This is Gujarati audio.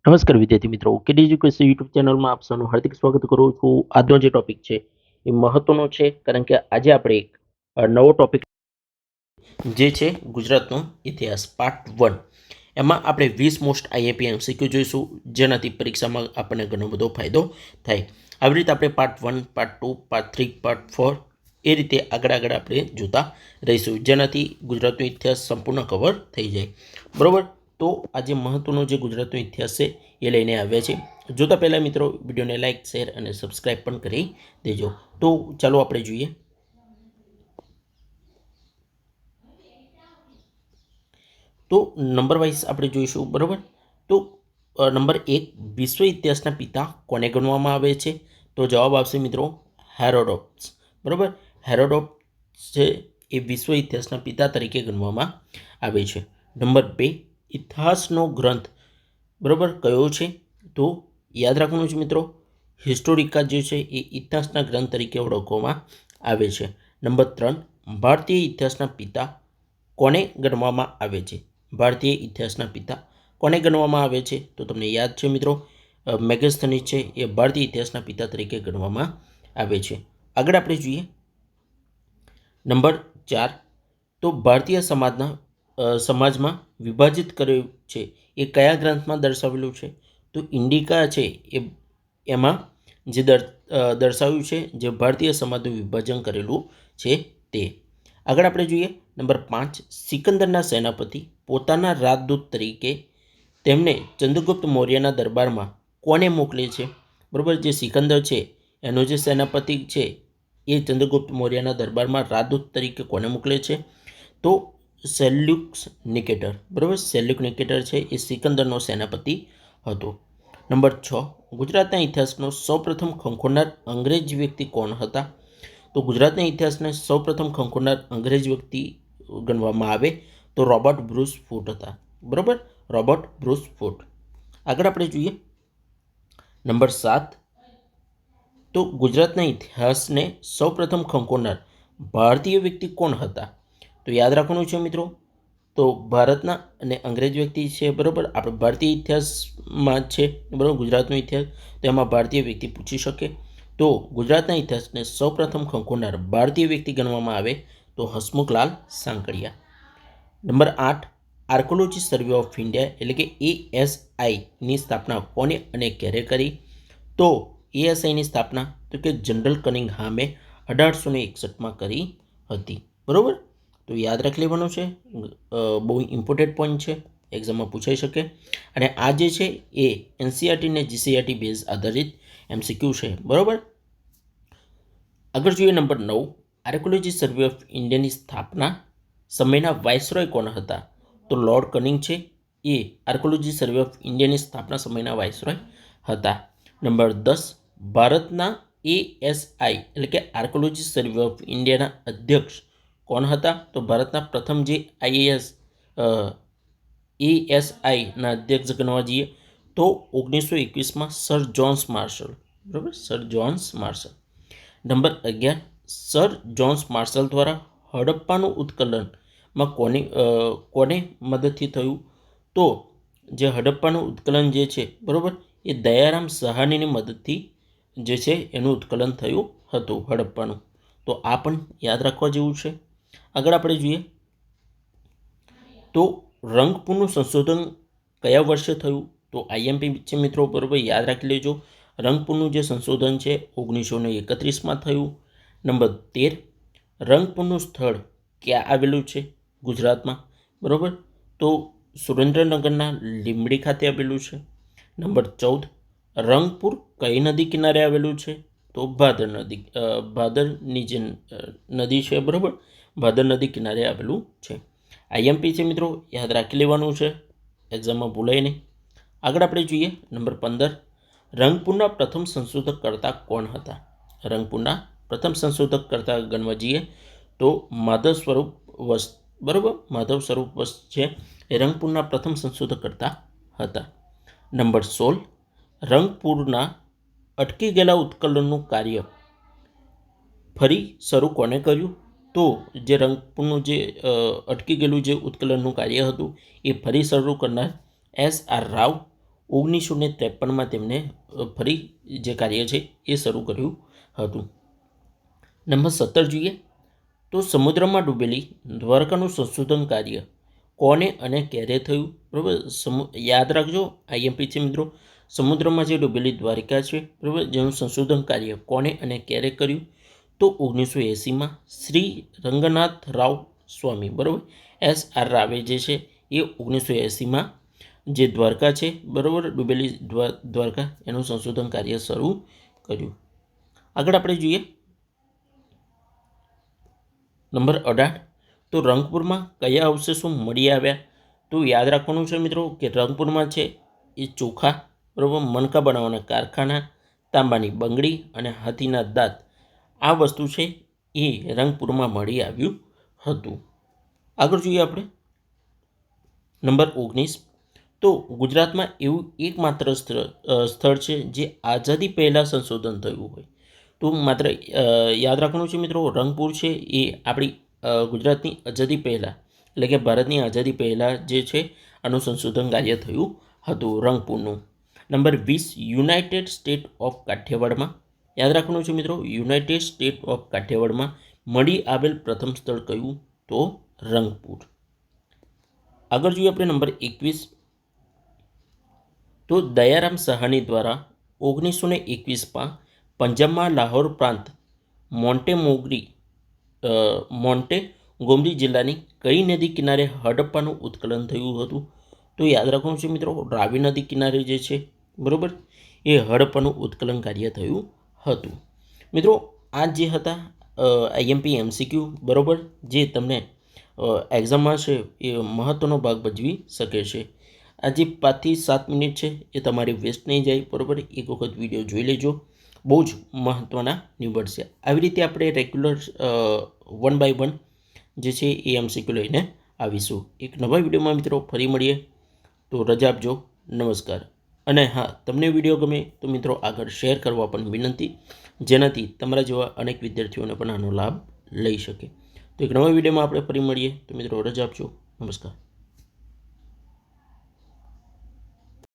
નમસ્કાર વિદ્યાર્થી મિત્રો, કેડી એજ્યુકેશન યુટ્યુબ ચેનલમાં આપ સૌનું હાર્દિક સ્વાગત કરું છું. આજનો જે ટોપિક છે એ મહત્વનો છે, કારણ કે આજે આપણે એક નવો ટોપિક જે છે ગુજરાતનો ઇતિહાસ પાર્ટ 1. એમાં આપણે 20 મોસ્ટ આઈએમપી એમસીક્યુ જોઈશું, જેનાથી પરીક્ષામાં આપણને ઘણો બધો ફાયદો થાય. આવી રીતે આપણે પાર્ટ 1, પાર્ટ 2, પાર્ટ 3, પાર્ટ 4 એ રીતે આગળ આપણે જોતા રહીશું, જેનાથી ગુજરાતનો ઇતિહાસ સંપૂર્ણ કવર થઈ જાય. બરોબર. તો આજે મહત્વનો જે ગુજરાતનો ઇતિહાસ છે એ લઈને આવ્યા છે. જોતા પહેલાં મિત્રો, વિડીયોને લાઇક, શેર અને સબસ્ક્રાઇબ પણ કરી દેજો. તો ચાલો આપણે જોઈએ. તો નંબર વાઇઝ આપણે જોઈશું. બરાબર. તો નંબર 1, વિશ્વ ઇતિહાસના પિતા કોને ગણવામાં આવે છે? તો જવાબ આવશે મિત્રો હેરોડોટ્સ. બરાબર. હેરોડોટ્સ છે એ વિશ્વ ઇતિહાસના પિતા તરીકે ગણવામાં આવે છે. નંબર 2, ઇતિહાસનો ગ્રંથ બરાબર કયો છે? તો યાદ રાખવાનું છે મિત્રો, હિસ્ટોરિકા જે છે એ ઇતિહાસના ગ્રંથ તરીકે ઓળખવામાં આવે છે. નંબર 3, ભારતીય ઇતિહાસના પિતા કોને ગણવામાં આવે છે? ભારતીય ઇતિહાસના પિતા કોને ગણવામાં આવે છે? તો તમને યાદ છે મિત્રો, મેગસ્થનીસ છે એ ભારતીય ઇતિહાસના પિતા તરીકે ગણવામાં આવે છે. આગળ આપણે જોઈએ નંબર 4, તો ભારતીય સમાજમાં વિભાજિત કર્યું છે એ કયા ગ્રંથમાં દર્શાવેલું છે? તો ઇન્ડિકા છે એમાં જે દર્શાવ્યું છે, જે ભારતીય સમાજનું વિભાજન કરેલું છે તે. આગળ આપણે જોઈએ નંબર 5, સિકંદરના સેનાપતિ પોતાના રાજદૂત તરીકે તેમને ચંદ્રગુપ્ત મૌર્યના દરબારમાં કોને મોકલે છે? બરાબર. જે સિકંદર છે એનો જે સેનાપતિ છે એ ચંદ્રગુપ્ત મૌર્યના દરબારમાં રાજદૂત તરીકે કોને મોકલે છે? તો સેલ્યુકસ નિકેટર. બરાબર. સેલ્યુક નિકેટર છે એ સિકંદરનો સેનાપતિ હતો. નંબર 6, ગુજરાતના ઇતિહાસનો સૌપ્રથમ ખંખોરનાર અંગ્રેજ વ્યક્તિ કોણ હતા? તો ગુજરાતના ઇતિહાસને સૌપ્રથમ ખંખોરનાર અંગ્રેજ વ્યક્તિ ગણવામાં આવે તો રોબર્ટ બ્રુસ ફૂટ હતા. બરાબર. રોબર્ટ બ્રુસ ફૂટ. આગળ આપણે જોઈએ નંબર 7, તો ગુજરાતના ઇતિહાસને સૌપ્રથમ ખંખોરનાર ભારતીય વ્યક્તિ કોણ હતા? તો યાદ રાખવાનું છે મિત્રો, તો ભારતના અને અંગ્રેજ વ્યક્તિ છે. બરાબર. આપણે ભારતીય ઇતિહાસમાં છે, બરાબર, ગુજરાતનો ઇતિહાસ, તો એમાં ભારતીય વ્યક્તિ પૂછી શકે. તો ગુજરાતના ઇતિહાસને સૌપ્રથમ ખંખોરનાર ભારતીય વ્યક્તિ ગણવામાં આવે તો Hasmukhlal Sankalia. Number 8, archaeology survey of India એટલે કે ASIની સ્થાપના કોને અને ક્યારે કરી? તો ASIની સ્થાપના તો કે જનરલ કનિંગહામે 1861માં કરી હતી. બરાબર. તો યાદ રાખી લેવાનું છે, બહુ ઇમ્પોર્ટન્ટ પોઈન્ટ છે, એક્ઝામમાં પૂછાઈ શકે. અને આ જે છે એ NCERT ને GCERT બેઝ આધારિત MCQ છે. બરાબર. આગળ જોઈએ નંબર 9, આર્કોલોજી સર્વે ઓફ ઇન્ડિયાની સ્થાપના સમયના વાઇસરોય કોણ હતા? તો લોર્ડ કનિંગ છે એ આર્કોલોજી સર્વે ઓફ ઇન્ડિયાની સ્થાપના સમયના વાઇસરોય હતા. નંબર 10, ભારતના ASI એટલે કે આર્કોલોજી સર્વે ઓફ ઇન્ડિયાના અધ્યક્ષ કોણ હતા? તો ભારતના પ્રથમ જે ASIના અધ્યક્ષ ગણવા જઈએ તો 1921માં સર જોન્સ માર્શલ. બરાબર. Sir Jones Marshall. Number 11, sir Jones Marshall દ્વારા હડપ્પાનું ઉત્કલનમાં કોને મદદથી થયું? તો જે હડપ્પાનું ઉત્કલન જે છે, બરાબર, એ દયારામ સહાનીની મદદથી જે છે એનું ઉત્કલન થયું હતું હડપ્પાનું. તો આ પણ યાદ રાખવા જેવું છે. આગળ આપણે જોઈએ તો રંગપુરનું સંશોધન કયા વર્ષે થયું? તો આઈએમપી છે મિત્રો. બરાબર. યાદ રાખી લેજો, રંગપુરનું જે સંશોધન છે 1931માં થયું. નંબર 13, રંગપુરનું સ્થળ ક્યાં આવેલું છે? ગુજરાતમાં. બરાબર. તો સુરેન્દ્રનગરના લીંબડી ખાતે આવેલું છે. નંબર 14, રંગપુર કઈ નદી કિનારે આવેલું છે? તો ભાદરની જે નદી છે, બરાબર, ભાદર નદી કિનારે આવેલું છે. આઈએમપી છે મિત્રો, યાદ રાખી લેવાનું છે, એક્ઝામમાં ભૂલાય નહીં. આગળ આપણે જોઈએ નંબર 15, રંગપુરના પ્રથમ સંશોધક કરતા કોણ હતા? રંગપુરના પ્રથમ સંશોધક કરતા ગણવા જઈએ તો માધવ સ્વરૂપ વસ્ત. બરાબર. માધવ સ્વરૂપ વસ્ત છે એ રંગપુરના પ્રથમ સંશોધક કરતા હતા. નંબર 16, રંગપુરના અટકી ગયેલા ઉત્કલનનું કાર્ય ફરી શરૂ કોને કર્યું? તો જે રંગપુરનું જે અટકી ગયેલું જે ઉત્કલનનું કાર્ય હતું એ ફરી શરૂ કરનાર SR રાવ 1953માં તેમણે ફરી જે કાર્ય છે એ શરૂ કર્યું હતું. નંબર 17 જોઈએ તો સમુદ્રમાં ડૂબેલી દ્વારકાનું સંશોધન કાર્ય કોને અને ક્યારે થયું? બરાબર, યાદ રાખજો, આઈએમપી છે મિત્રો. સમુદ્રમાં જે ડૂબેલી દ્વારિકા છે, બરાબર, જેનું સંશોધન કાર્ય કોને અને ક્યારે કર્યું? તો 1980માં શ્રી રંગનાથ રાવ સ્વામી, બરાબર, SR રાવે જે છે એ 1980માં જે દ્વારકા છે, બરાબર, ડૂબેલી દ્વારકા એનું સંશોધન કાર્ય શરૂ કર્યું. આગળ આપણે જોઈએ નંબર 18 તો રંગપુરમાં કયા અવશેષો મળી આવ્યા? તો યાદ રાખવાનું છે મિત્રો કે રંગપુરમાં છે એ ચોખા, બરાબર, મણકા બનાવવાના કારખાના, તાંબાની બંગડી અને હાથીના દાંત, આ વસ્તુ છે એ રંગપુરમાં મળી આવ્યું હતું. આગળ જોઈએ આપણે નંબર 19 તો ગુજરાતમાં એવું એકમાત્ર સ્થળ છે જે આઝાદી પહેલાં સંશોધન થયું હોય. તો માત્ર યાદ રાખવાનું છે મિત્રો, રંગપુર છે એ આપણી ગુજરાતની આઝાદી પહેલાં, એટલે કે ભારતની આઝાદી પહેલાં જે છે આનું સંશોધન કાર્ય થયું હતું રંગપુરનું. નંબર 20 યુનાઇટેડ સ્ટેટ ઓફ કાઠિયાવાડમાં, યાદ રાખવાનું છે મિત્રો, યુનાઇટેડ સ્ટેટ ઓફ કાઠિયાવાડમાં મળી આવેલ પ્રથમ સ્થળ કયું? તો રંગપુર. આગળ જોઈએ આપણે નંબર 21 તો દયારામ સહાની દ્વારા 1921માં પંજાબમાં લાહોર પ્રાંત મોન્ટેગોમરી જિલ્લાની કઈ નદી કિનારે હડપ્પાનું ઉત્ખનન થયું હતું? તો યાદ રાખવાનું છે મિત્રો, રાવી નદી કિનારે જે છે, બરાબર, એ હડપ્પાનું ઉત્ખનન કાર્ય થયું હતું. મિત્રો આ જે હતા આઈએમપી MCQ, બરાબર, જે તમને એક્ઝામમાં છે એ મહત્ત્વનો ભાગ ભજવી શકે છે. આ જે 5 થી 7 મિનિટ છે એ તમારી વેસ્ટ નહીં જાય, બરાબર. એક વખત વિડીયો જોઈ લેજો, બહુ જ મહત્ત્વના નીવડશે. આવી રીતે આપણે રેગ્યુલર 1 by 1 જે છે એ MCQ લઈને આવીશું. એક નવા વિડીયોમાં મિત્રો ફરી મળીએ, તો રજા આપજો. નમસ્કાર. અને હા, તમને વિડીયો ગમે તો મિત્રો આગળ શેર કરવા પણ વિનંતી, જેનાથી તમારા જેવા અનેક વિદ્યાર્થીઓને પણ આનો લાભ લઈ શકે. તો એક નવા વિડીયોમાં આપણે ફરી મળીએ, તો મિત્રો રજા આપજો. નમસ્કાર.